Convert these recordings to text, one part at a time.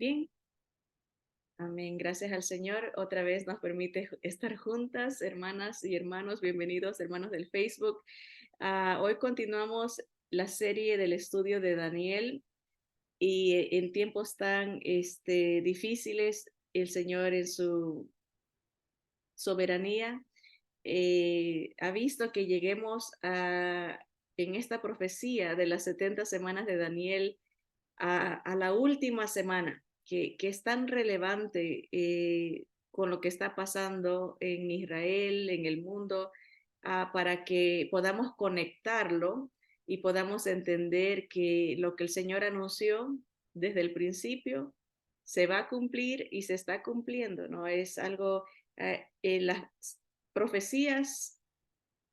Bien, amén. Gracias al Señor. Otra vez nos permite estar juntas, hermanas y hermanos. Bienvenidos, hermanos del Facebook. Hoy continuamos la serie del estudio de Daniel y en tiempos tan difíciles, el Señor en su soberanía ha visto que lleguemos en esta profecía de las 70 semanas de Daniel a la última semana, que es tan relevante con lo que está pasando en Israel, en el mundo, para que podamos conectarlo y podamos entender que lo que el Señor anunció desde el principio se va a cumplir y se está cumpliendo, ¿no? Es algo, las profecías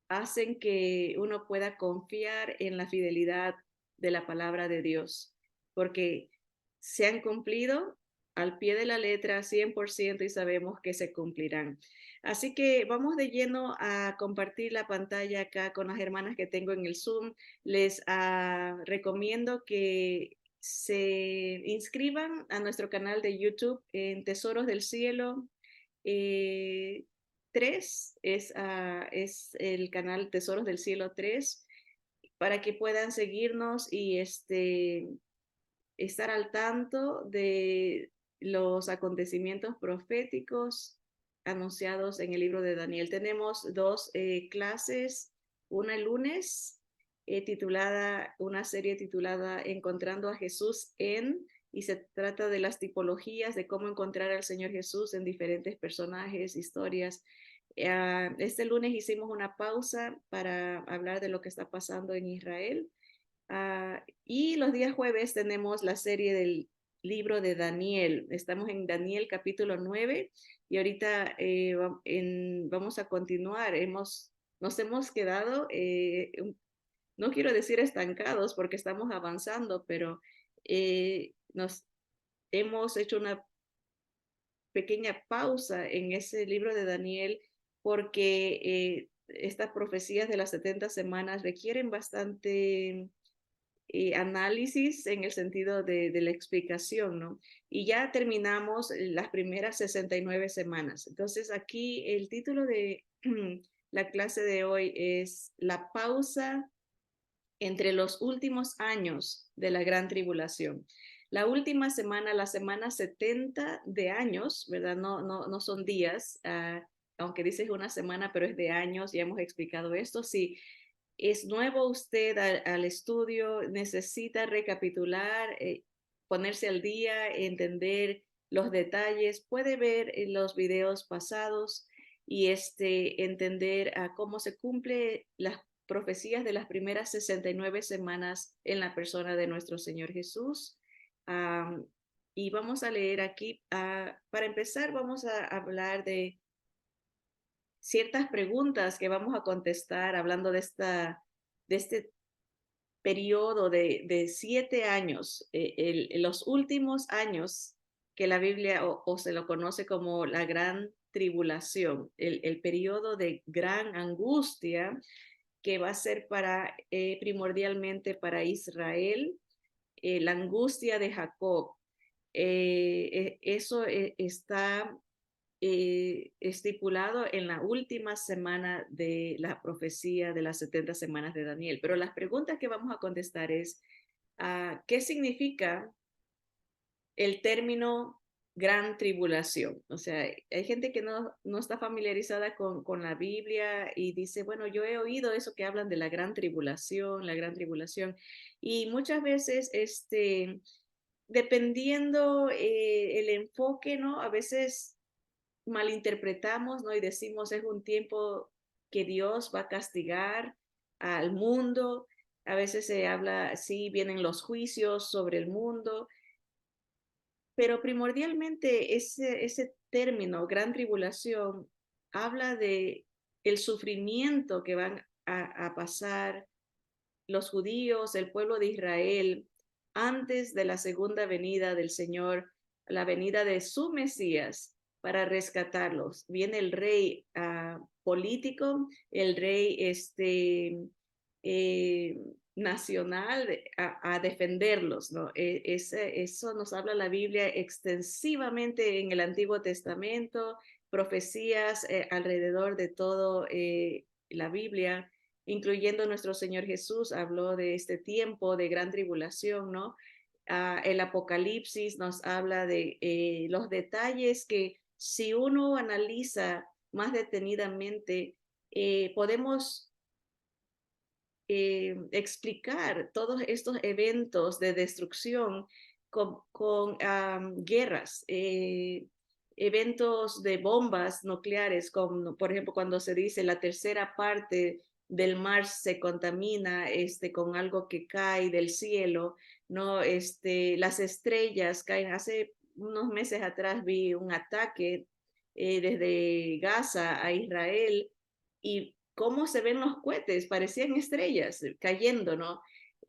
hacen que uno pueda confiar en la fidelidad de la palabra de Dios, porque se han cumplido al pie de la letra 100% y sabemos que se cumplirán. Así que vamos de lleno a compartir la pantalla acá con las hermanas que tengo en el Zoom. Les recomiendo que se inscriban a nuestro canal de YouTube en Tesoros del Cielo. Eh, 3 es el canal Tesoros del Cielo 3 para que puedan seguirnos y estar al tanto de los acontecimientos proféticos anunciados en el libro de Daniel. Tenemos dos clases, una el lunes, una serie titulada Encontrando a Jesús y se trata de las tipologías de cómo encontrar al Señor Jesús en diferentes personajes, historias. Este lunes hicimos una pausa para hablar de lo que está pasando en Israel. Y los días jueves tenemos la serie del libro de Daniel. Estamos en Daniel capítulo 9 y ahorita vamos a continuar. Nos hemos quedado, no quiero decir estancados porque estamos avanzando, pero nos hemos hecho una pequeña pausa en ese libro de Daniel porque estas profecías de las 70 semanas requieren bastante análisis en el sentido de la explicación, ¿no? Y ya terminamos las primeras 69 semanas. Entonces, aquí el título de la clase de hoy es La pausa entre los últimos años de la gran tribulación. La última semana, la semana 70 de años, ¿verdad? No son días, aunque dices una semana, pero es de años, ya hemos explicado esto. Si es nuevo usted al estudio, necesita recapitular, ponerse al día, entender los detalles, puede ver los videos pasados y entender cómo se cumple las profecías de las primeras 69 semanas en la persona de nuestro Señor Jesús. Y vamos a leer aquí, para empezar, vamos a hablar de ciertas preguntas que vamos a contestar hablando de este periodo de 7 años, los últimos años que la Biblia o se lo conoce como la gran tribulación, el periodo de gran angustia que va a ser primordialmente para Israel, la angustia de Jacob. Eso está estipulado en la última semana de la profecía de las 70 semanas de Daniel. Pero las preguntas que vamos a contestar es, ¿qué significa el término gran tribulación? O sea, hay gente que no está familiarizada con la Biblia y dice, bueno, yo he oído eso que hablan de la gran tribulación. Y muchas veces, dependiendo el enfoque, ¿no? A veces malinterpretamos, ¿no? Y decimos es un tiempo que Dios va a castigar al mundo. A veces se habla, sí, vienen los juicios sobre el mundo, pero primordialmente ese término, gran tribulación, habla de el sufrimiento que van a pasar los judíos, el pueblo de Israel, antes de la segunda venida del Señor, la venida de su Mesías para rescatarlos. Viene el rey político, el rey nacional a defenderlos, ¿no? Eso nos habla la Biblia extensivamente en el Antiguo Testamento, profecías alrededor de todo la Biblia, incluyendo nuestro Señor Jesús, habló de este tiempo de gran tribulación, ¿no? El Apocalipsis nos habla de los detalles que si uno analiza más detenidamente, podemos explicar todos estos eventos de destrucción con guerras, eventos de bombas nucleares, como por ejemplo cuando se dice la tercera parte del mar se contamina con algo que cae del cielo, ¿no? Las estrellas caen. Hace unos meses atrás vi un ataque desde Gaza a Israel y cómo se ven los cohetes, parecían estrellas cayendo, ¿no?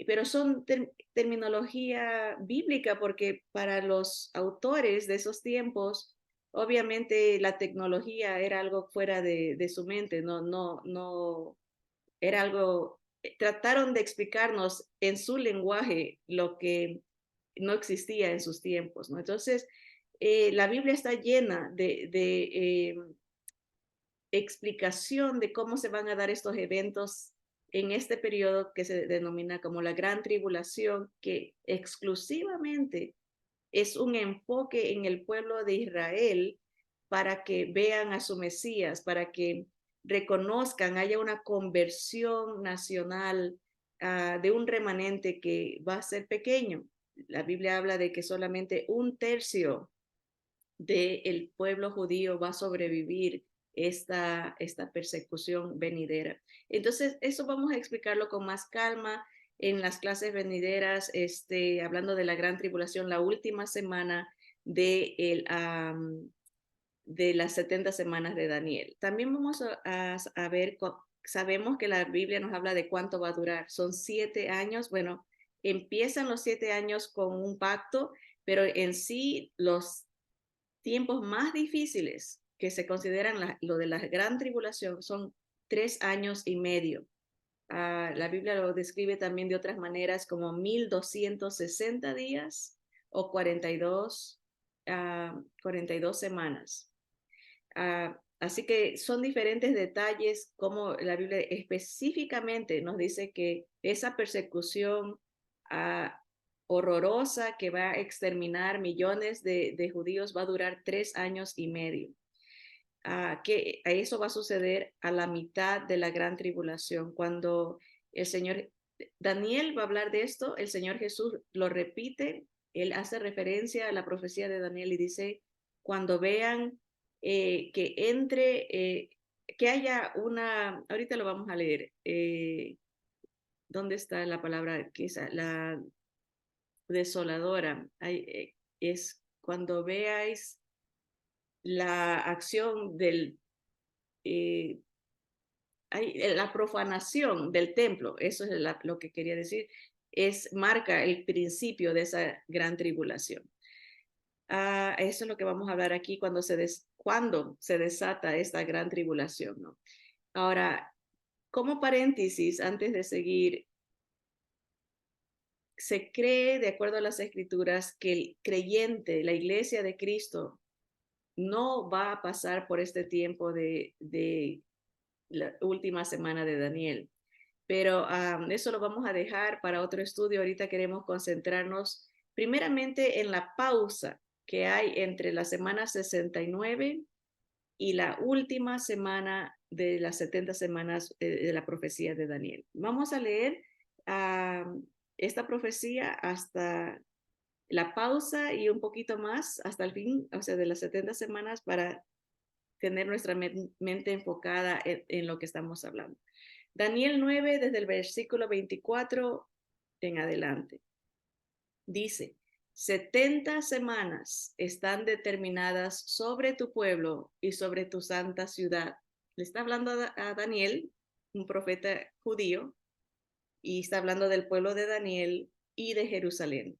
Pero son terminología bíblica porque para los autores de esos tiempos, obviamente la tecnología era algo fuera de su mente, no, era algo, trataron de explicarnos en su lenguaje lo que no existía en sus tiempos, ¿no? Entonces, la Biblia está llena de explicación de cómo se van a dar estos eventos en este periodo que se denomina como la Gran Tribulación, que exclusivamente es un enfoque en el pueblo de Israel para que vean a su Mesías, para que reconozcan, haya una conversión nacional de un remanente que va a ser pequeño. La Biblia habla de que solamente un tercio del pueblo judío va a sobrevivir esta persecución venidera. Entonces, eso vamos a explicarlo con más calma en las clases venideras, hablando de la gran tribulación, la última semana de las 70 semanas de Daniel. También vamos a ver, sabemos que la Biblia nos habla de cuánto va a durar. Son 7 años. Bueno, empiezan los 7 años con un pacto, pero en sí los tiempos más difíciles que se consideran lo de la gran tribulación son 3 años y medio. La Biblia lo describe también de otras maneras como 1260 días o 42 semanas. Así que son diferentes detalles como la Biblia específicamente nos dice que esa persecución horrorosa que va a exterminar millones de judíos va a durar 3 años y medio. Que eso va a suceder a la mitad de la gran tribulación, cuando el Señor, Daniel va a hablar de esto, el Señor Jesús lo repite, él hace referencia a la profecía de Daniel y dice, cuando vean que entre, que haya una, ahorita lo vamos a leer, ¿dónde está la palabra? Quizá la desoladora. Es cuando veáis la acción eh, la profanación del templo, eso es lo que quería decir, marca el principio de esa gran tribulación. Eso es lo que vamos a hablar aquí cuando se desata esta gran tribulación, ¿no? Ahora, como paréntesis, antes de seguir, se cree, de acuerdo a las escrituras, que el creyente, la iglesia de Cristo, no va a pasar por este tiempo de la última semana de Daniel. Pero eso lo vamos a dejar para otro estudio. Ahorita queremos concentrarnos primeramente en la pausa que hay entre la semana 69 y la última semana de las 70 semanas de la profecía de Daniel. Vamos a leer esta profecía hasta la pausa y un poquito más hasta el fin, o sea, de las 70 semanas para tener nuestra mente enfocada en lo que estamos hablando. Daniel 9, desde el versículo 24 en adelante. Dice, 70 semanas están determinadas sobre tu pueblo y sobre tu santa ciudad. Le está hablando a Daniel, un profeta judío, y está hablando del pueblo de Daniel y de Jerusalén.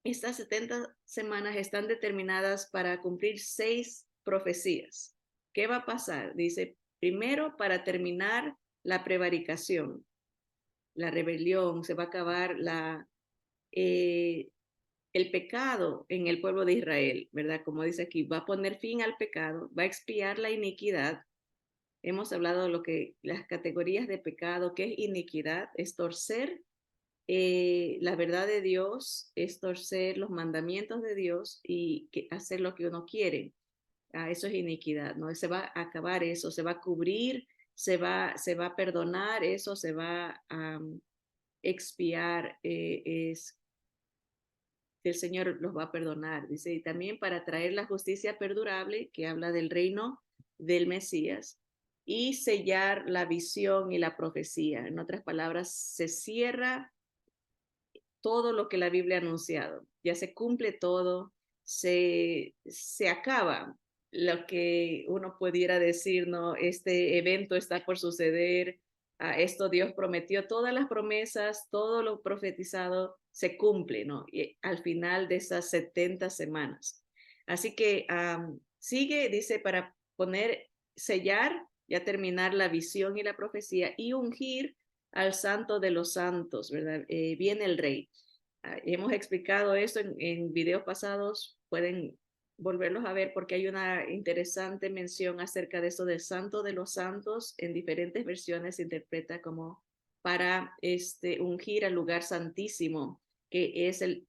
Estas 70 semanas están determinadas para cumplir 6 profecías. ¿Qué va a pasar? Dice, primero, para terminar la prevaricación. la rebelión, se va a acabar el pecado en el pueblo de Israel, ¿verdad? Como dice aquí, va a poner fin al pecado, va a expiar la iniquidad. Hemos hablado de las categorías de pecado, que es iniquidad, es torcer la verdad de Dios, es torcer los mandamientos de Dios y hacer lo que uno quiere. Eso es iniquidad, ¿no? Se va a acabar eso, se va a cubrir, se va a perdonar, eso se va a expiar, el Señor los va a perdonar, dice, y también para traer la justicia perdurable, que habla del reino del Mesías, y sellar la visión y la profecía. En otras palabras, se cierra todo lo que la Biblia ha anunciado, ya se cumple todo, se acaba lo que uno pudiera decir, ¿no? Este evento está por suceder, esto Dios prometió, todas las promesas, todo lo profetizado se cumple, ¿no? Y al final de esas 70 semanas. Así que sigue, dice, para sellar, ya terminar la visión y la profecía y ungir al santo de los santos, ¿verdad? Viene el rey. Hemos explicado esto en videos pasados, pueden volverlos a ver porque hay una interesante mención acerca de eso del santo de los santos. En diferentes versiones se interpreta como para ungir al lugar santísimo, que es el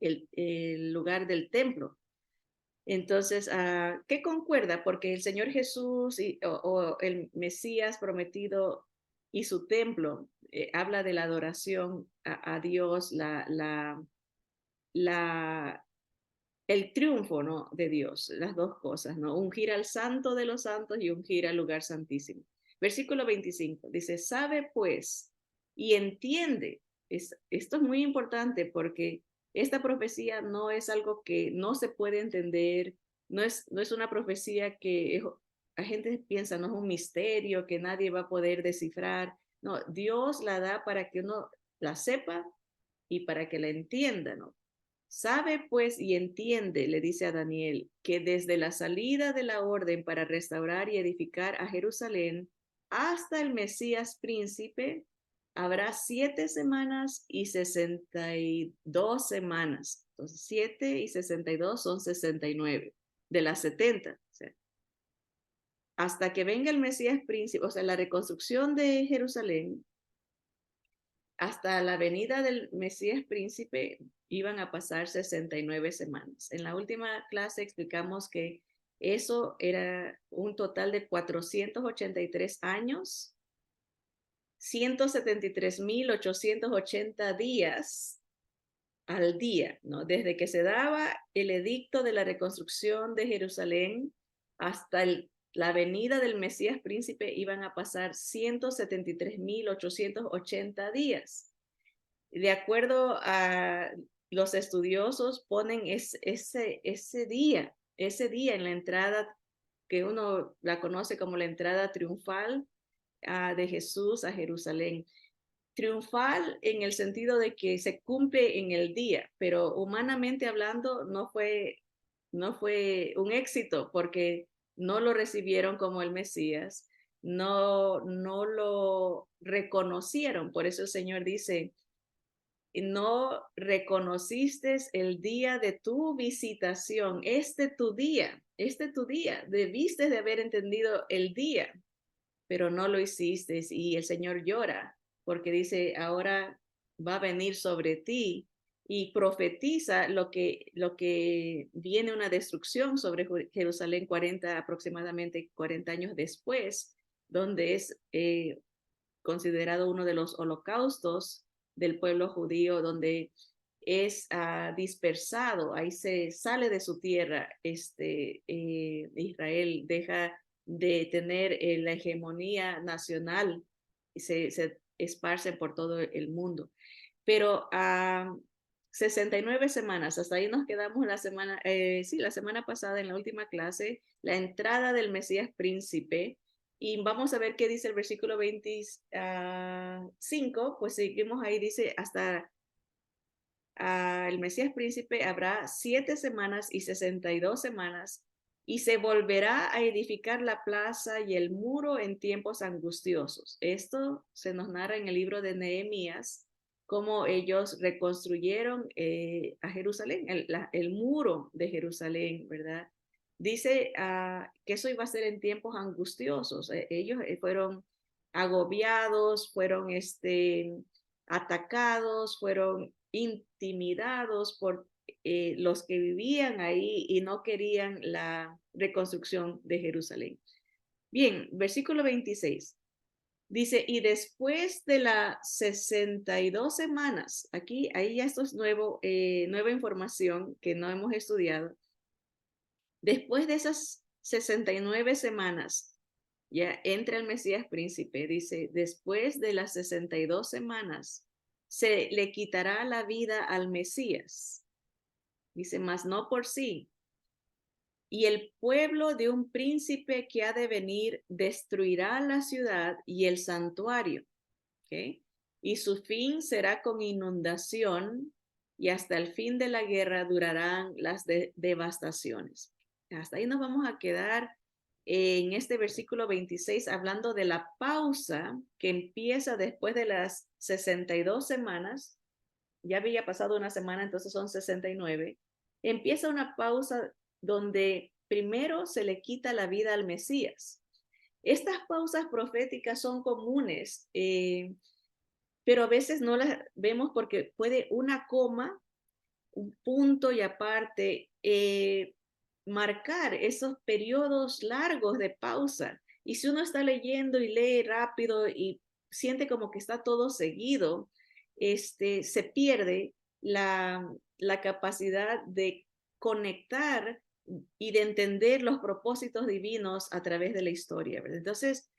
lugar del templo. Entonces, ¿qué concuerda? Porque el Señor Jesús o el Mesías prometido y su templo habla de la adoración a Dios, la, el triunfo, ¿no? De Dios, las dos cosas, ¿no? Ungir al santo de los santos y ungir al lugar santísimo. Versículo 25 dice, sabe pues y entiende. Esto es muy importante porque esta profecía no es algo que no se puede entender, no es una profecía que la gente piensa, no es un misterio que nadie va a poder descifrar. No, Dios la da para que uno la sepa y para que la entienda, ¿no? Sabe pues y entiende, le dice a Daniel, que desde la salida de la orden para restaurar y edificar a Jerusalén hasta el Mesías príncipe, habrá 7 semanas y 62 semanas. Entonces, 7 y 62 son 69 de las 70. O sea, hasta que venga el Mesías príncipe, o sea, la reconstrucción de Jerusalén, hasta la venida del Mesías príncipe iban a pasar 69 semanas. En la última clase explicamos que eso era un total de 483 años, 173.880 días al día, ¿no? Desde que se daba el edicto de la reconstrucción de Jerusalén hasta la venida del Mesías príncipe iban a pasar 173.880 días. De acuerdo a los estudiosos, ponen ese día en la entrada que uno la conoce como la entrada triunfal de Jesús a Jerusalén. Triunfal en el sentido de que se cumple en el día, pero humanamente hablando no fue un éxito porque no lo recibieron como el Mesías, no lo reconocieron. Por eso el Señor dice, no reconociste el día de tu visitación, este tu día, debiste de haber entendido el día, pero no lo hiciste y el Señor llora porque dice, ahora va a venir sobre ti y profetiza lo que viene una destrucción sobre Jerusalén 40, aproximadamente 40 años después, donde es considerado uno de los holocaustos del pueblo judío, donde es dispersado, ahí se sale de su tierra, Israel deja de tener la hegemonía nacional y se esparce por todo el mundo. Pero 69 semanas, hasta ahí nos quedamos la semana pasada en la última clase, la entrada del Mesías príncipe, y vamos a ver qué dice el versículo 25, pues seguimos ahí, dice, hasta el Mesías príncipe habrá 7 semanas y 62 semanas, y se volverá a edificar la plaza y el muro en tiempos angustiosos. Esto se nos narra en el libro de Nehemías, cómo ellos reconstruyeron a Jerusalén, el muro de Jerusalén, ¿verdad? Dice que eso iba a ser en tiempos angustiosos. Ellos fueron agobiados, fueron atacados, fueron intimidados por los que vivían ahí y no querían la reconstrucción de Jerusalén. Bien, versículo 26. Dice, y después de las 62 semanas, ahí ya esto es nueva información que no hemos estudiado. Después de esas 69 semanas, ya entra el Mesías príncipe, dice, después de las 62 semanas, se le quitará la vida al Mesías. Dice, mas no por sí. Y el pueblo de un príncipe que ha de venir destruirá la ciudad y el santuario. ¿Okay? Y su fin será con inundación y hasta el fin de la guerra durarán las devastaciones. Hasta ahí nos vamos a quedar en este versículo 26 hablando de la pausa que empieza después de las 62 semanas. Ya había pasado una semana, entonces son 69. Empieza una pausa donde primero se le quita la vida al Mesías. Estas pausas proféticas son comunes, pero a veces no las vemos porque puede una coma, un punto y aparte, marcar esos periodos largos de pausa. Y si uno está leyendo y lee rápido y siente como que está todo seguido, se pierde la capacidad de conectar y de entender los propósitos divinos a través de la historia, ¿verdad? Entonces,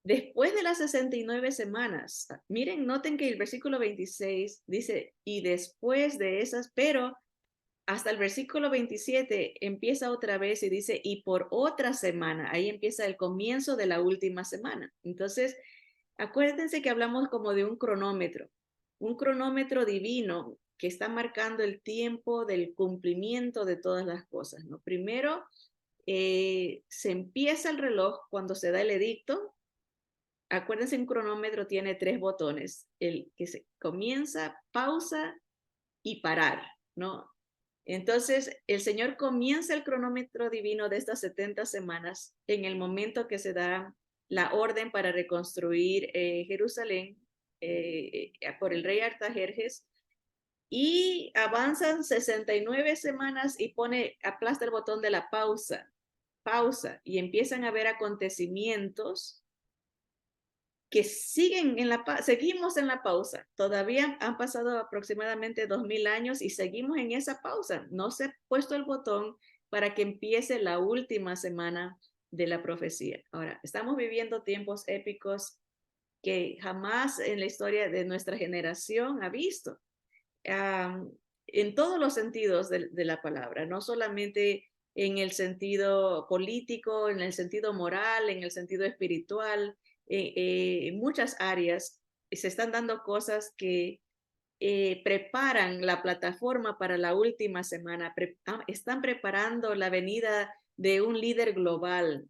después de las 69 semanas, miren, noten que el versículo 26 dice, y después de esas, pero hasta el versículo 27 empieza otra vez y dice, y por otra semana, ahí empieza el comienzo de la última semana. Entonces, acuérdense que hablamos como de un cronómetro divino que está marcando el tiempo del cumplimiento de todas las cosas, ¿no? Primero, se empieza el reloj cuando se da el edicto. Acuérdense, un cronómetro tiene 3 botones, el que se comienza, pausa y parar, ¿no? Entonces, el Señor comienza el cronómetro divino de estas 70 semanas en el momento que se da la orden para reconstruir Jerusalén por el rey Artajerjes, y avanzan 69 semanas y aplasta el botón de la pausa, y empiezan a haber acontecimientos que seguimos en la pausa. Todavía han pasado aproximadamente 2000 años y seguimos en esa pausa. No se ha puesto el botón para que empiece la última semana de la profecía. Ahora, estamos viviendo tiempos épicos que jamás en la historia de nuestra generación ha visto. En todos los sentidos de la palabra, no solamente en el sentido político, en el sentido moral, en el sentido espiritual, en muchas áreas se están dando cosas que preparan la plataforma para la última semana, están preparando la venida de un líder global.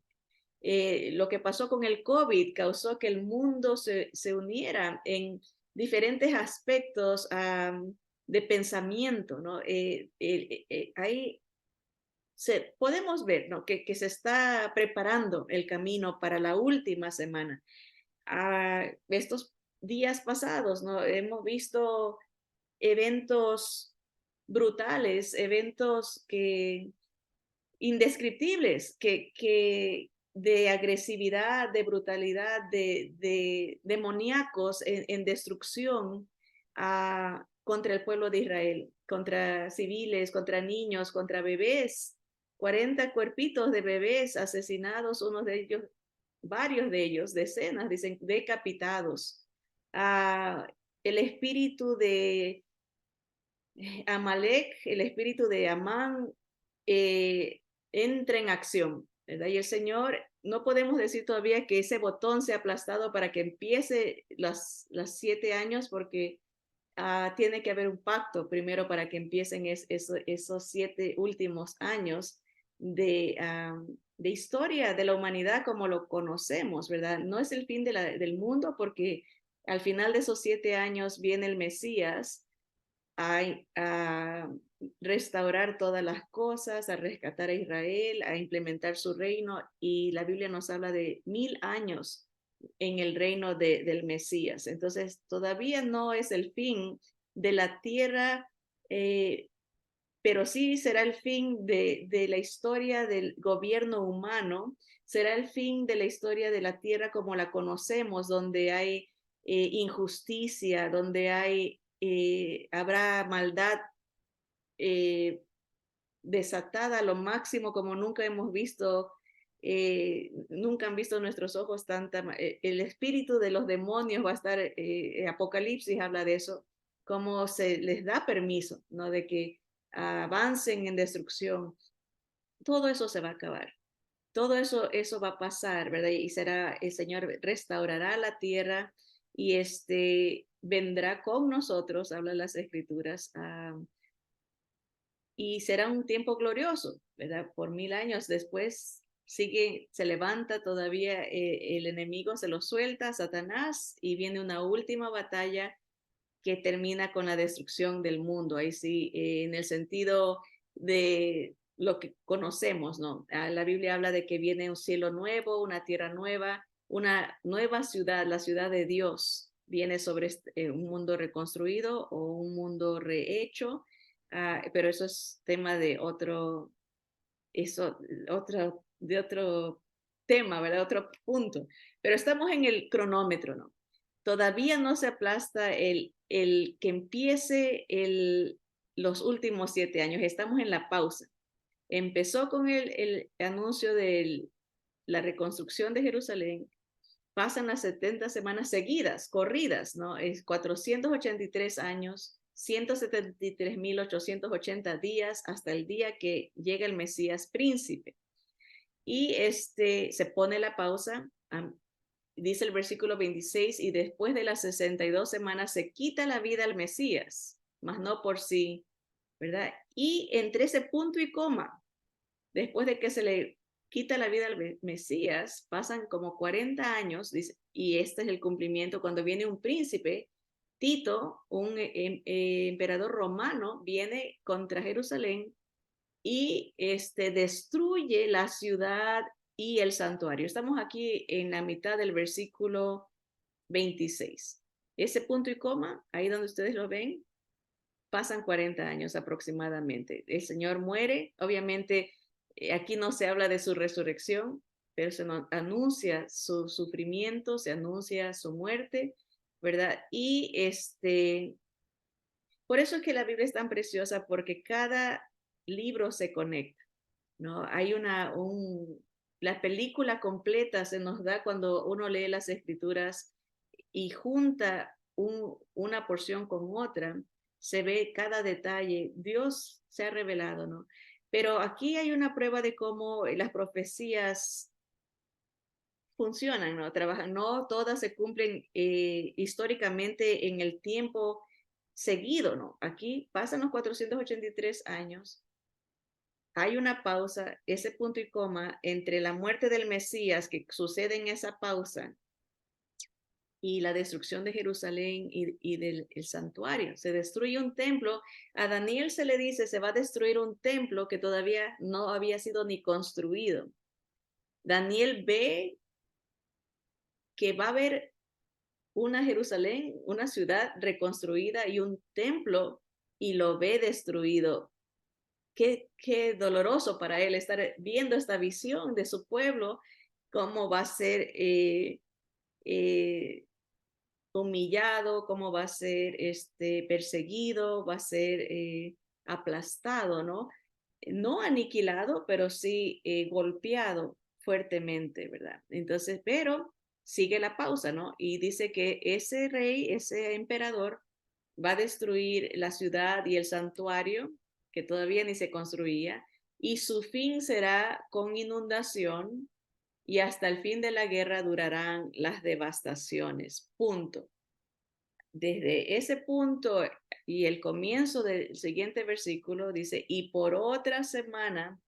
Lo que pasó con el COVID causó que el mundo se uniera en diferentes aspectos de pensamiento, ¿no? Ahí podemos ver, ¿no? que se está preparando el camino para la última semana. Estos días pasados, ¿no? Hemos visto eventos brutales, eventos indescriptibles, de agresividad, de brutalidad, de demoníacos en destrucción contra el pueblo de Israel, contra civiles, contra niños, contra bebés. 40 cuerpitos de bebés asesinados, unos de ellos, varios de ellos, decenas, dicen, decapitados. El espíritu de Amalek, el espíritu de Amán, entra en acción, ¿verdad? Y el Señor, no podemos decir todavía que ese botón sea aplastado para que empiece las 7 años, porque tiene que haber un pacto primero para que empiecen esos 7 últimos años de historia de la humanidad como lo conocemos, ¿verdad? No es el fin del mundo, porque Al final de esos 7 años viene el Mesías a restaurar todas las cosas, a rescatar a Israel, a implementar su reino, y la Biblia nos habla de 1000 años en el reino del Mesías. Entonces, todavía no es el fin de la tierra, pero sí será el fin de la historia del gobierno humano, será el fin de la historia de la tierra como la conocemos, donde hay injusticia, donde habrá maldad eh, desatada a lo máximo como nunca hemos visto, nunca han visto nuestros ojos tanta, el espíritu de los demonios va a estar, Apocalipsis habla de eso, como se les da permiso, ¿no? De que avancen en destrucción. Todo eso se va a acabar. Todo eso va a pasar, ¿verdad? Y será, el Señor restaurará la tierra y vendrá con nosotros, habla las escrituras, y será un tiempo glorioso, ¿verdad? Por 1000 años después se levanta todavía el enemigo, se lo suelta, Satanás, y viene una última batalla que termina con la destrucción del mundo. Ahí sí, en el sentido de lo que conocemos, ¿no? La Biblia habla de que viene un cielo nuevo, una tierra nueva, una nueva ciudad, la ciudad de Dios, viene sobre un mundo reconstruido o un mundo rehecho, pero eso es tema de de otro tema, ¿verdad? Otro punto. Pero estamos en el cronómetro, ¿no? Todavía no se aplasta el que empiece los últimos 7 años. Estamos en la pausa. Empezó con el anuncio de la reconstrucción de Jerusalén. Pasan las 70 semanas seguidas, corridas, ¿no? Es 483 años, 173.880 días hasta el día que llega el Mesías príncipe. Y se pone la pausa, dice el versículo 26, y después de las 62 semanas se quita la vida al Mesías, mas no por sí, ¿verdad? Y entre ese punto y coma, después de que se le quita la vida al Mesías, pasan como 40 años, dice, y este es el cumplimiento cuando viene un príncipe, Tito, un emperador romano, viene contra Jerusalén y destruye la ciudad y el santuario. Estamos aquí en la mitad del versículo 26. Ese punto y coma, ahí donde ustedes lo ven, pasan 40 años aproximadamente. El Señor muere, obviamente aquí no se habla de su resurrección, pero se anuncia su sufrimiento, se anuncia su muerte, ¿verdad? Y por eso es que la Biblia es tan preciosa, porque cada libro se conecta, ¿no? Hay la película completa se nos da cuando uno lee las escrituras y junta una porción con otra, se ve cada detalle. Dios se ha revelado, ¿no? Pero aquí hay una prueba de cómo las profecías funcionan, ¿no? Trabajan, no todas se cumplen históricamente en el tiempo seguido, ¿no? Aquí pasan los 483 años, hay una pausa, ese punto y coma entre la muerte del Mesías que sucede en esa pausa y la destrucción de Jerusalén y del santuario. Se destruye un templo. A Daniel se le dice, se va a destruir un templo que todavía no había sido ni construido. Daniel ve que va a haber una Jerusalén, una ciudad reconstruida y un templo, y lo ve destruido. Qué doloroso para él estar viendo esta visión de su pueblo, cómo va a ser humillado, cómo va a ser perseguido, va a ser aplastado, ¿no? No aniquilado, pero sí golpeado fuertemente, ¿verdad? Entonces, pero sigue la pausa, ¿no? Y dice que ese rey, ese emperador, va a destruir la ciudad y el santuario, que todavía ni se construía, y su fin será con inundación, y hasta el fin de la guerra durarán las devastaciones. Punto. Desde ese punto y el comienzo del siguiente versículo dice, y por otra semana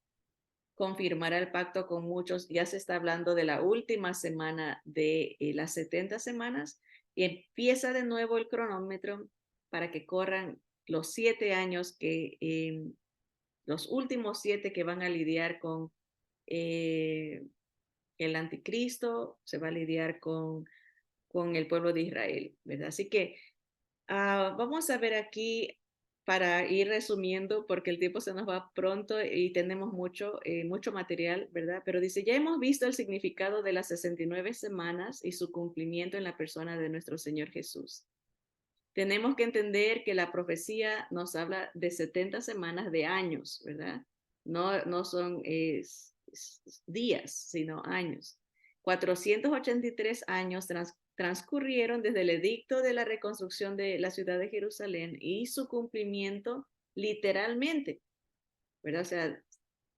confirmará el pacto con muchos. Ya se está hablando de la última semana de las 70 semanas, y empieza de nuevo el cronómetro para que corran los 7 años los últimos 7 que van a lidiar con el anticristo, se va a lidiar con el pueblo de Israel, ¿verdad? Así que vamos a ver aquí para ir resumiendo, porque el tiempo se nos va pronto y tenemos mucho material, ¿verdad? Pero dice, ya hemos visto el significado de las 69 semanas y su cumplimiento en la persona de nuestro Señor Jesús. Tenemos que entender que la profecía nos habla de 70 semanas de años, ¿verdad? No son días, sino años. 483 años transcurrieron desde el edicto de la reconstrucción de la ciudad de Jerusalén y su cumplimiento literalmente, ¿verdad? O sea,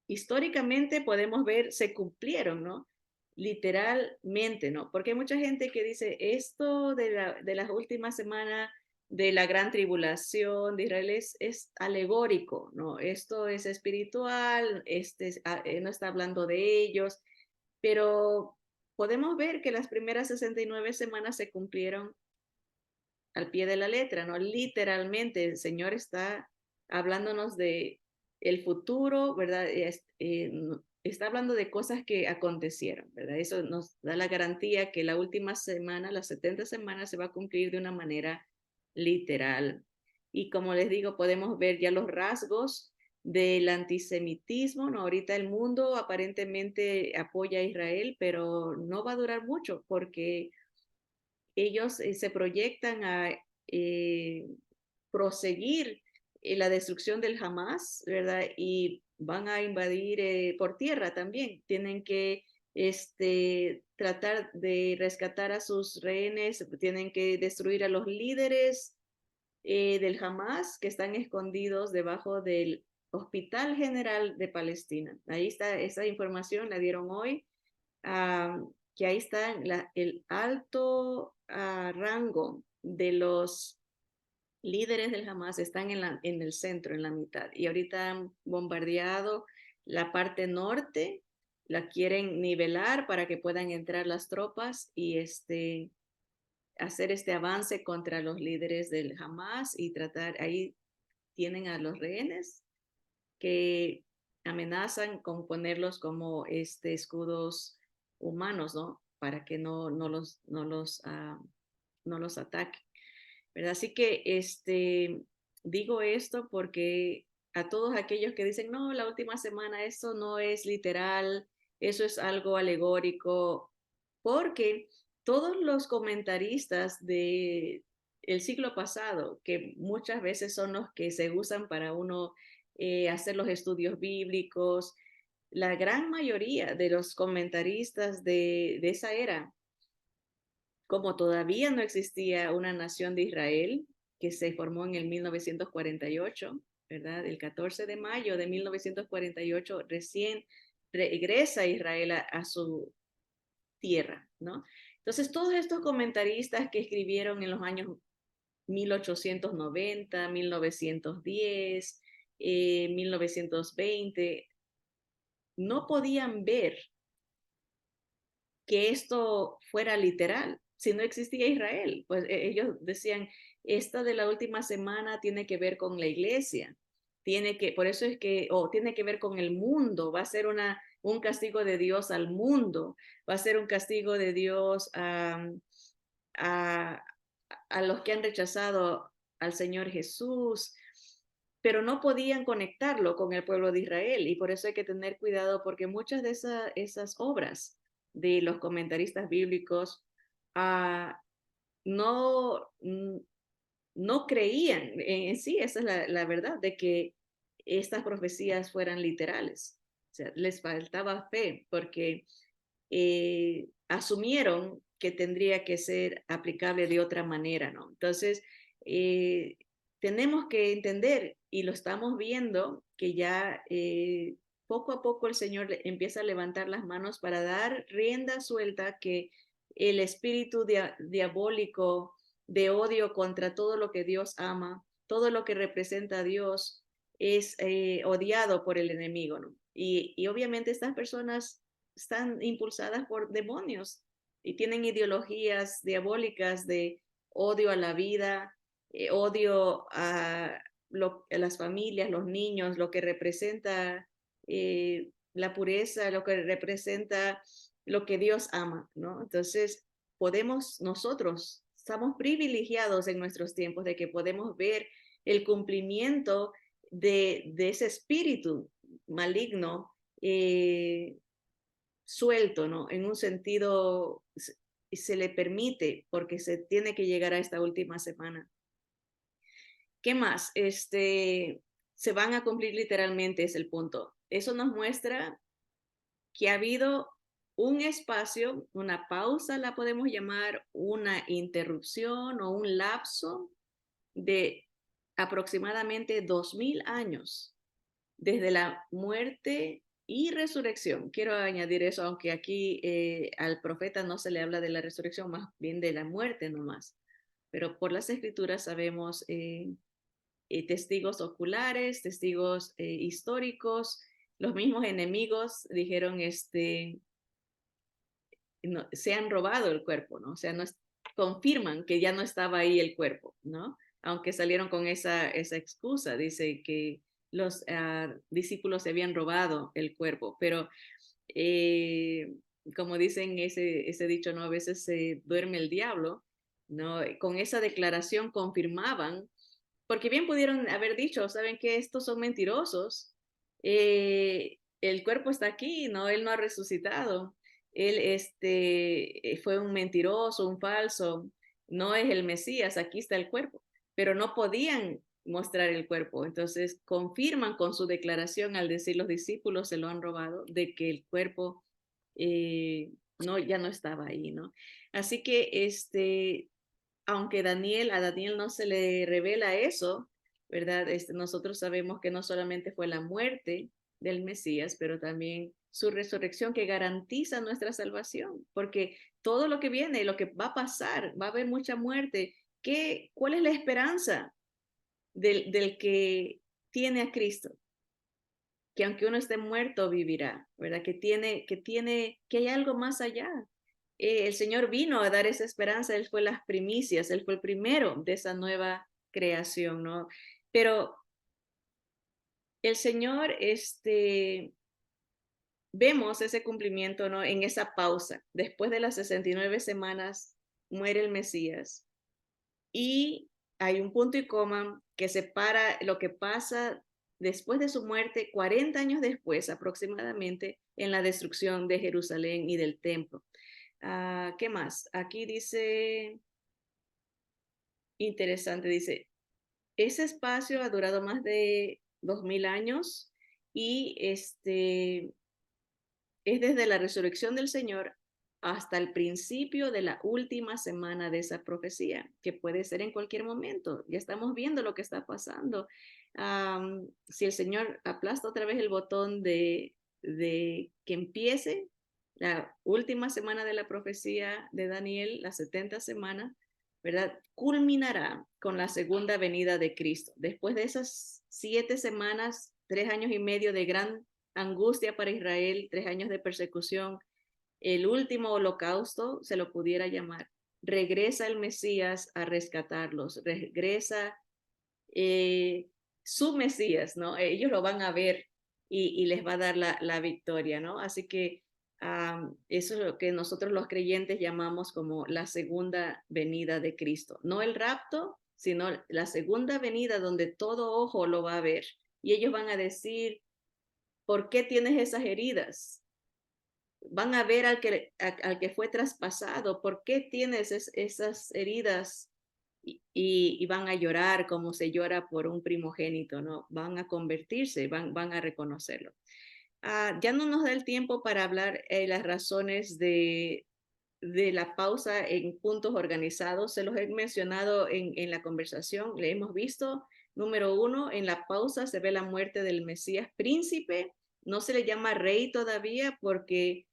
históricamente podemos ver, se cumplieron, ¿no? Literalmente, ¿no? Porque hay mucha gente que dice, esto de las últimas semanas de la gran tribulación de Israel es alegórico, ¿no? Esto es espiritual, no está hablando de ellos, pero podemos ver que las primeras 69 semanas se cumplieron al pie de la letra, ¿no? Literalmente, el Señor está hablándonos de el futuro, ¿verdad? Está hablando de cosas que acontecieron, ¿verdad? Eso nos da la garantía que la última semana, las 70 semanas, se va a cumplir de una manera literal. Y como les digo, podemos ver ya los rasgos del antisemitismo, ¿no? Ahorita el mundo aparentemente apoya a Israel, pero no va a durar mucho porque ellos se proyectan a eh, proseguir la destrucción del Hamas, ¿verdad? Y van a invadir por tierra también. Tienen que tratar de rescatar a sus rehenes, tienen que destruir a los líderes del Hamas que están escondidos debajo del Hospital General de Palestina. Ahí está, esa información la dieron hoy. Que ahí está el alto rango de los líderes del Hamas están en el centro, en la mitad. Y ahorita han bombardeado la parte norte, la quieren nivelar para que puedan entrar las tropas y hacer este avance contra los líderes del Hamas y tratar, ahí tienen a los rehenes que amenazan con ponerlos como escudos humanos, ¿no? Para que no los ataque, ¿verdad? Así que digo esto porque a todos aquellos que dicen, no, la última semana, eso no es literal, eso es algo alegórico, porque todos los comentaristas de el siglo pasado, que muchas veces son los que se usan para uno hacer los estudios bíblicos, la gran mayoría de los comentaristas de esa era, como todavía no existía una nación de Israel, que se formó en el 1948, ¿verdad? El 14 de mayo de 1948 recién regresa Israel a su tierra, ¿no? Entonces, todos estos comentaristas que escribieron en los años 1890, 1910, 1920, no podían ver que esto fuera literal, si no existía Israel. Pues ellos decían, esta de la última semana tiene que ver con la iglesia, por eso es que, o tiene que ver con el mundo, va a ser un castigo de Dios al mundo, va a ser un castigo de Dios a, a los que han rechazado al Señor Jesús, pero no podían conectarlo con el pueblo de Israel y por eso hay que tener cuidado porque muchas de esas obras de los comentaristas bíblicos no, no creían en sí, esa es la verdad, de que estas profecías fueran literales. O sea, les faltaba fe porque asumieron que tendría que ser aplicable de otra manera, ¿no? Entonces, tenemos que entender, y lo estamos viendo, que ya poco a poco el Señor empieza a levantar las manos para dar rienda suelta que el espíritu diabólico de odio contra todo lo que Dios ama, todo lo que representa a Dios, es odiado por el enemigo, ¿no? Y obviamente estas personas están impulsadas por demonios y tienen ideologías diabólicas de odio a la vida, odio a las familias, los niños, lo que representa la pureza, lo que representa lo que Dios ama, ¿no? Entonces, nosotros, estamos privilegiados en nuestros tiempos de que podemos ver el cumplimiento de ese espíritu maligno suelto, ¿no? En un sentido, se le permite porque se tiene que llegar a esta última semana. ¿Qué más? Se van a cumplir literalmente, es el punto. Eso nos muestra que ha habido un espacio, una pausa, la podemos llamar, una interrupción o un lapso de aproximadamente 2000 años desde la muerte y resurrección. Quiero añadir eso, aunque aquí al profeta no se le habla de la resurrección, más bien de la muerte nomás. Pero por las escrituras sabemos testigos oculares, testigos históricos, los mismos enemigos dijeron, no, se han robado el cuerpo, ¿no? O sea, no confirman que ya no estaba ahí el cuerpo, ¿no? Aunque salieron con esa excusa, dice que los discípulos se habían robado el cuerpo, pero como dicen ese dicho, ¿no? A veces se duerme el diablo, ¿no? Con esa declaración confirmaban, porque bien pudieron haber dicho, ¿saben qué? Estos son mentirosos, el cuerpo está aquí, ¿no? Él no ha resucitado, él fue un mentiroso, un falso, no es el Mesías, aquí está el cuerpo, pero no podían mostrar el cuerpo, entonces confirman con su declaración al decir los discípulos se lo han robado, de que el cuerpo no, ya no estaba ahí, ¿no? Así que aunque a Daniel no se le revela eso, ¿verdad? Nosotros sabemos que no solamente fue la muerte del Mesías, pero también su resurrección que garantiza nuestra salvación, porque todo lo que viene, lo que va a pasar, va a haber mucha muerte. ¿Cuál es la esperanza del que tiene a Cristo? Que aunque uno esté muerto, vivirá, ¿verdad? Que hay algo más allá. El Señor vino a dar esa esperanza, Él fue las primicias, Él fue el primero de esa nueva creación, ¿no? Pero el Señor, vemos ese cumplimiento, ¿no? En esa pausa. Después de las 69 semanas, muere el Mesías. Y hay un punto y coma que separa lo que pasa después de su muerte, 40 años después aproximadamente, en la destrucción de Jerusalén y del templo. ¿Qué más? Aquí dice, interesante, dice, ese espacio ha durado más de 2000 años y es desde la resurrección del Señor hasta el principio de la última semana de esa profecía, que puede ser en cualquier momento. Ya estamos viendo lo que está pasando. Si el Señor aplasta otra vez el botón de que empiece la última semana de la profecía de Daniel, la 70 semana, ¿verdad? Culminará con la segunda venida de Cristo. Después de esas 7 semanas, 3 años y medio de gran angustia para Israel, 3 años de persecución, el último holocausto, se lo pudiera llamar. Regresa el Mesías a rescatarlos, regresa su Mesías, ¿no? Ellos lo van a ver y les va a dar la victoria, ¿no? Así que eso es lo que nosotros los creyentes llamamos como la segunda venida de Cristo. No el rapto, sino la segunda venida donde todo ojo lo va a ver. Y ellos van a decir, ¿por qué tienes esas heridas? Van a ver al que fue traspasado, ¿por qué tienes esas heridas? Y van a llorar como se llora por un primogénito, ¿no? Van a convertirse, van a reconocerlo. Ya no nos da el tiempo para hablar las razones de la pausa en puntos organizados. Se los he mencionado en la conversación. Le hemos visto, número 1, en la pausa se ve la muerte del Mesías príncipe. No se le llama rey todavía porque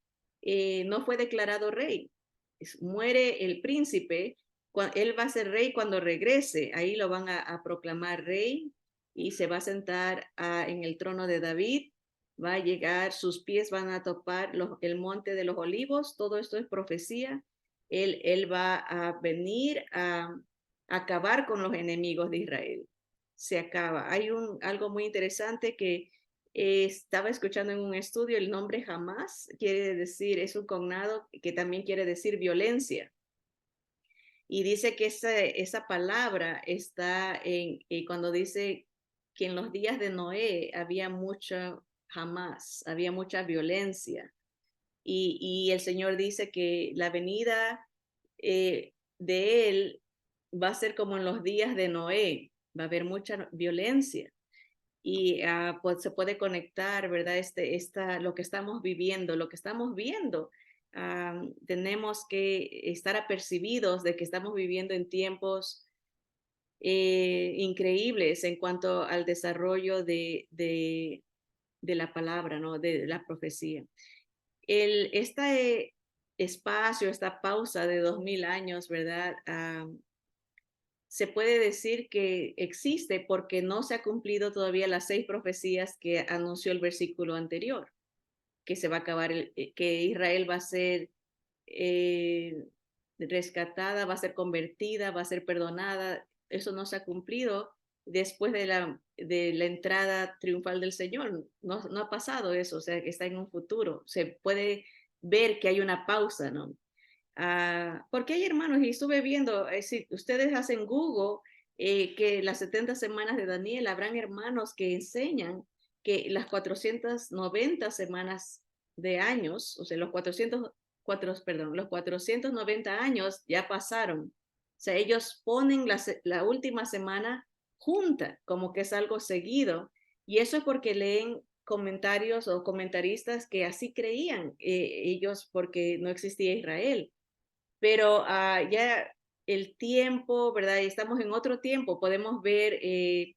no fue declarado rey. Muere el príncipe, él va a ser rey cuando regrese. Ahí lo van a proclamar rey y se va a sentar en el trono de David. Va a llegar, sus pies van a topar el monte de los olivos, todo esto es profecía. Él va a venir acabar con los enemigos de Israel. Se acaba. Hay algo muy interesante que estaba escuchando en un estudio, el nombre Hamas quiere decir, es un cognado que también quiere decir violencia. Y dice que esa palabra está cuando dice que en los días de Noé había mucha Hamas, había mucha violencia. Y el Señor dice que la venida de Él va a ser como en los días de Noé, va a haber mucha violencia y pues se puede conectar, ¿verdad? Lo que estamos viviendo, lo que estamos viendo. Tenemos que estar apercibidos de que estamos viviendo en tiempos increíbles en cuanto al desarrollo de la palabra, ¿no? De la profecía. Este espacio, esta pausa de 2000 años, ¿verdad? Se puede decir que existe porque no se ha cumplido todavía las 6 profecías que anunció el versículo anterior, que se va a acabar, que Israel va a ser eh, rescatada, va a ser convertida, va a ser perdonada. Eso no se ha cumplido después de la entrada triunfal del Señor. No, no ha pasado eso, o sea, que está en un futuro. Se puede ver que hay una pausa, ¿no? Porque hay hermanos, y estuve viendo, si ustedes hacen Google, que las 70 semanas de Daniel, habrán hermanos que enseñan que las 490 semanas de años, o sea, los 490 años ya pasaron. O sea, ellos ponen la última semana junta, como que es algo seguido. Y eso es porque leen comentarios o comentaristas que así creían ellos porque no existía Israel, pero ya el tiempo, ¿verdad? Estamos en otro tiempo, podemos ver eh,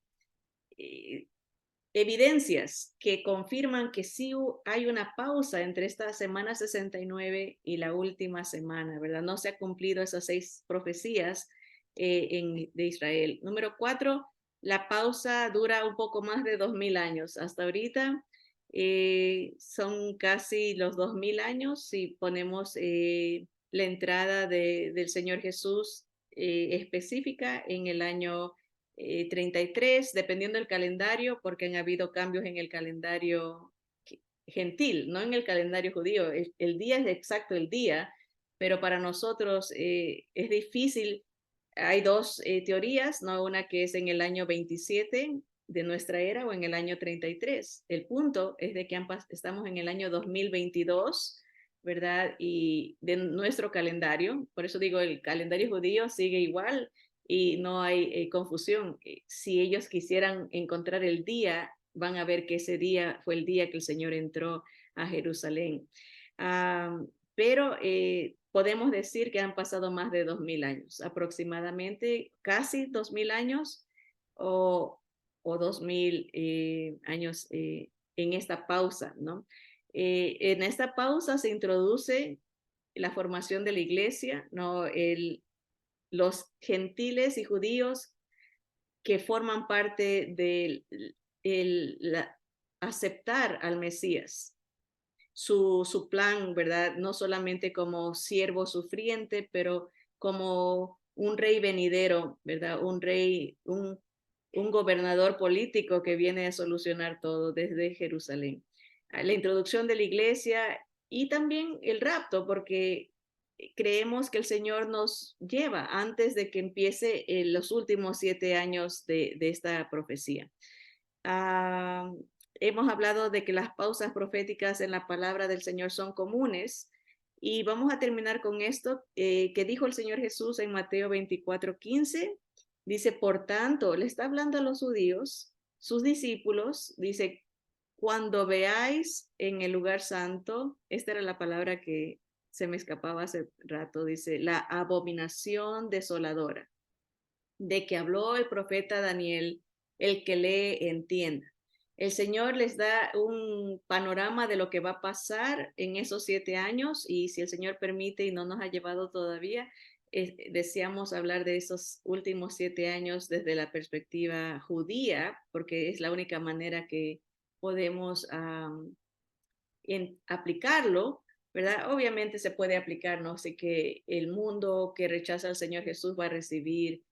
evidencias que confirman que sí hay una pausa entre esta semana 69 y la última semana, ¿verdad? No se ha cumplido esas 6 profecías de Israel. Número 4, la pausa dura un poco más de 2000 años. Hasta ahorita son casi los 2000 años si ponemos la entrada del Señor Jesús específica en el año 33, dependiendo del calendario, porque han habido cambios en el calendario gentil, no en el calendario judío. El día es exacto el día, pero para nosotros es difícil. Hay dos teorías, ¿no? Una que es en el año 27 de nuestra era o en el año 33. El punto es de que estamos en el año 2022, ¿verdad? Y de nuestro calendario, por eso digo, el calendario judío sigue igual y no hay confusión. Si ellos quisieran encontrar el día, van a ver que ese día fue el día que el Señor entró a Jerusalén. Pero podemos decir que han pasado más de 2000 años, aproximadamente casi 2000 años o 2000 años en esta pausa, ¿no? En esta pausa se introduce la formación de la iglesia, ¿no? Los gentiles y judíos que forman parte de aceptar al Mesías, su plan, ¿verdad? No solamente como siervo sufriente, pero como un rey venidero, ¿verdad? Un gobernador político que viene a solucionar todo desde Jerusalén. La introducción de la iglesia y también el rapto, porque creemos que el Señor nos lleva antes de que empiece los últimos 7 años de esta profecía. Ah, hemos hablado de que las pausas proféticas en la palabra del Señor son comunes y vamos a terminar con esto que dijo el Señor Jesús en Mateo 24:15. Dice, por tanto, le está hablando a los judíos, sus discípulos, dice, cuando veáis en el lugar santo, esta era la palabra que se me escapaba hace rato, dice, la abominación desoladora, de que habló el profeta Daniel, el que lee entienda. El Señor les da un panorama de lo que va a pasar en esos 7 años y si el Señor permite y no nos ha llevado todavía, deseamos hablar de esos últimos 7 años desde la perspectiva judía, porque es la única manera que podemos aplicarlo, ¿verdad? Obviamente se puede aplicar, no sé, que el mundo que rechaza al Señor Jesús va a recibir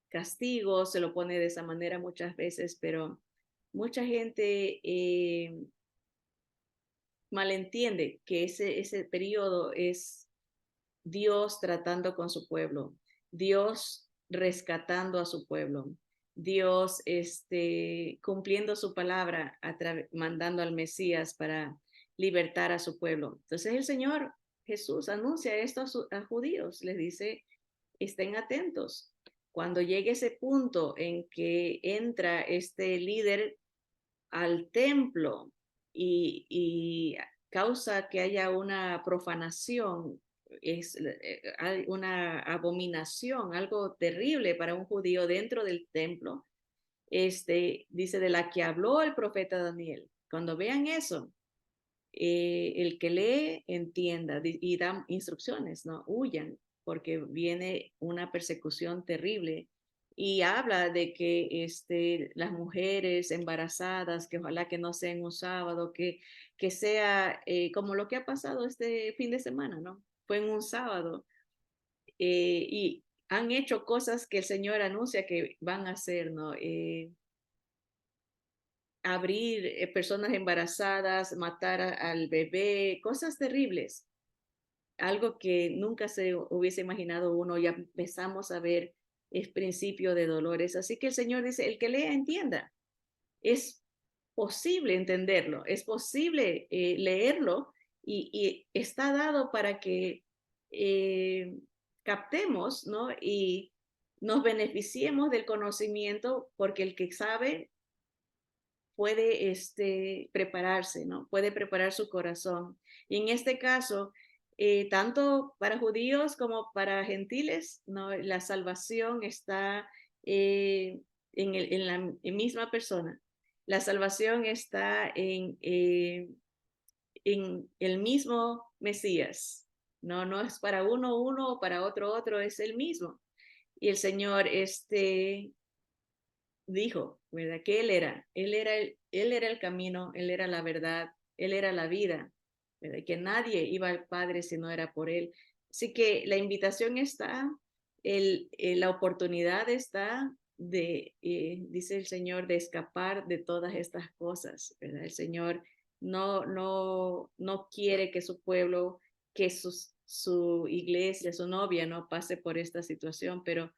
castigo, se lo pone de esa manera muchas veces, pero mucha gente malentiende que ese periodo es Dios tratando con su pueblo, Dios rescatando a su pueblo, Dios cumpliendo su palabra, mandando al Mesías para libertar a su pueblo. Entonces el Señor Jesús anuncia esto a judíos, les dice, estén atentos. Cuando llegue ese punto en que entra este líder al templo y causa que haya una profanación, es una abominación, algo terrible para un judío dentro del templo, dice de la que habló el profeta Daniel. Cuando vean eso, el que lee entienda y da instrucciones, ¿no? Huyan, porque viene una persecución terrible. Y habla de que las mujeres embarazadas, que ojalá que no sea en un sábado, que sea como lo que ha pasado este fin de semana, ¿no? Fue en un sábado. Y han hecho cosas que el Señor anuncia que van a hacer, ¿no? Abrir personas embarazadas, matar al bebé, cosas terribles, algo que nunca se hubiese imaginado uno, ya empezamos a ver es principio de dolores. Así que el Señor dice, el que lea entienda, es posible entenderlo, es posible leerlo y está dado para que captemos, ¿no? Y nos beneficiemos del conocimiento porque el que sabe puede prepararse, ¿no? Puede preparar su corazón. Y en este caso, tanto para judíos como para gentiles, ¿no? La salvación está en la misma persona. La salvación está en el mismo Mesías. No, no es para uno o para otro, es el mismo. Y el Señor, dijo, ¿verdad? Que él era el camino, él era la verdad, él era la vida, ¿verdad? Que nadie iba al Padre si no era por él. Así que la invitación está, la oportunidad está dice el Señor, de escapar de todas estas cosas, ¿verdad? El Señor no quiere que su pueblo, que su iglesia, su novia, no pase por esta situación, pero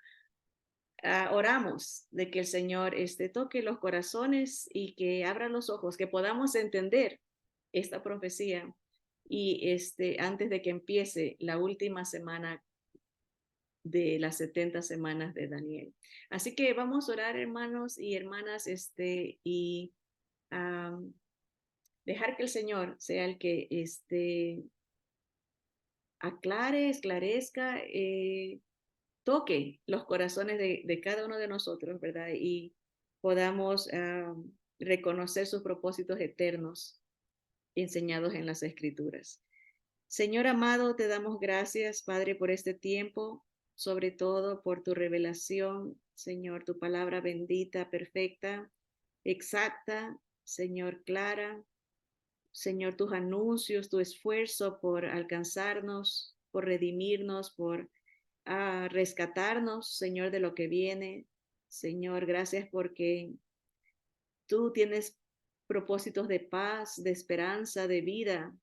oramos de que el Señor toque los corazones y que abra los ojos, que podamos entender esta profecía y antes de que empiece la última semana de las 70 semanas de Daniel. Así que vamos a orar, hermanos y hermanas, y um, dejar que el Señor sea el que aclare, esclarezca, toque los corazones de cada uno de nosotros, ¿verdad? Y podamos reconocer sus propósitos eternos enseñados en las Escrituras. Señor amado, te damos gracias, Padre, por este tiempo, sobre todo por tu revelación, Señor, tu palabra bendita, perfecta, exacta, Señor, clara. Señor, tus anuncios, tu esfuerzo por alcanzarnos, por redimirnos, por rescatarnos, Señor, de lo que viene. Señor, gracias porque tú tienes propósitos de paz, de esperanza, de vida.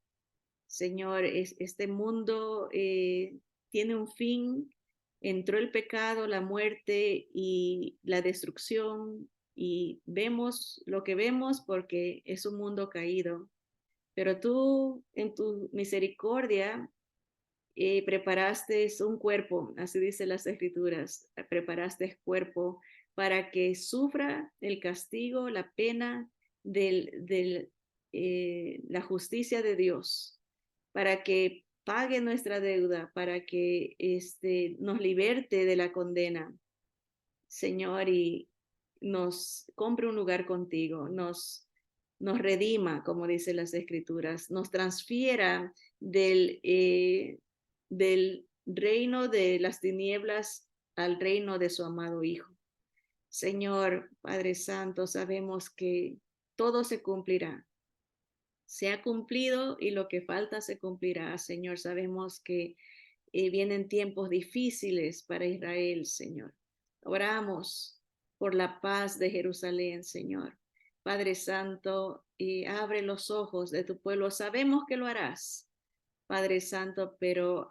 Señor, este mundo tiene un fin. Entró el pecado, la muerte y la destrucción y vemos lo que vemos porque es un mundo caído. Pero tú, en tu misericordia, preparaste un cuerpo, así dice las escrituras, preparaste cuerpo para que sufra el castigo, la pena la justicia de Dios, para que pague nuestra deuda, para que nos liberte de la condena, Señor, y nos compre un lugar contigo, nos redima, como dice las escrituras, nos transfiera del reino de las tinieblas al reino de su amado Hijo. Señor, Padre Santo, sabemos que todo se cumplirá. Se ha cumplido y lo que falta se cumplirá, Señor. Sabemos que vienen tiempos difíciles para Israel, Señor. Oramos por la paz de Jerusalén, Señor. Padre Santo, abre los ojos de tu pueblo. Sabemos que lo harás, Padre Santo, pero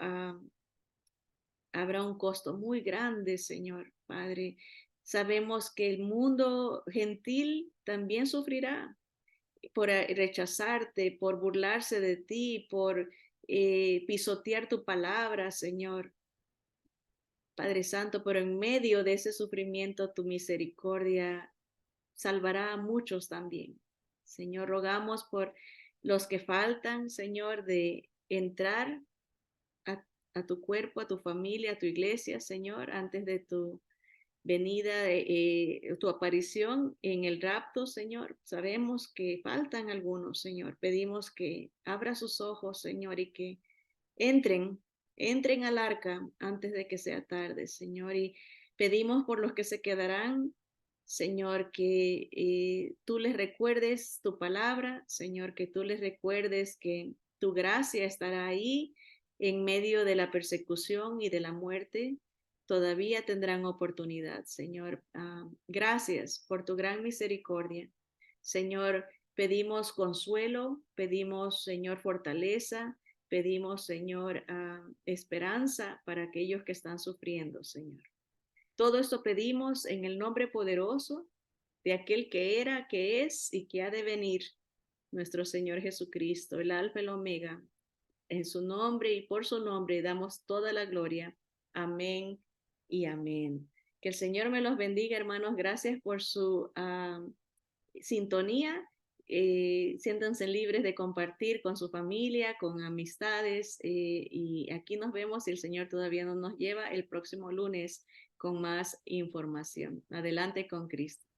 habrá un costo muy grande, Señor, Padre. Sabemos que el mundo gentil también sufrirá por rechazarte, por burlarse de ti, por pisotear tu palabra, Señor. Padre Santo, pero en medio de ese sufrimiento, tu misericordia salvará a muchos también. Señor, rogamos por los que faltan, Señor, de entrar a, a tu cuerpo, a tu familia, a tu iglesia, Señor, antes de tu venida, tu aparición en el rapto, Señor. Sabemos que faltan algunos, Señor. Pedimos que abra sus ojos, Señor, y que entren, entren al arca antes de que sea tarde, Señor. Y pedimos por los que se quedarán, Señor, que tú les recuerdes tu palabra, Señor, que tú les recuerdes que tu gracia estará ahí en medio de la persecución y de la muerte. Todavía tendrán oportunidad, Señor. Gracias por tu gran misericordia. Señor, pedimos consuelo, pedimos, Señor, fortaleza, pedimos, Señor, esperanza para aquellos que están sufriendo, Señor. Todo esto pedimos en el nombre poderoso de aquel que era, que es y que ha de venir, nuestro Señor Jesucristo, el Alfa y el Omega. En su nombre y por su nombre damos toda la gloria. Amén y amén. Que el Señor me los bendiga, hermanos. Gracias por su sintonía. Siéntanse libres de compartir con su familia, con amistades, y aquí nos vemos si el Señor todavía no nos lleva el próximo lunes con más información. Adelante con Cristo.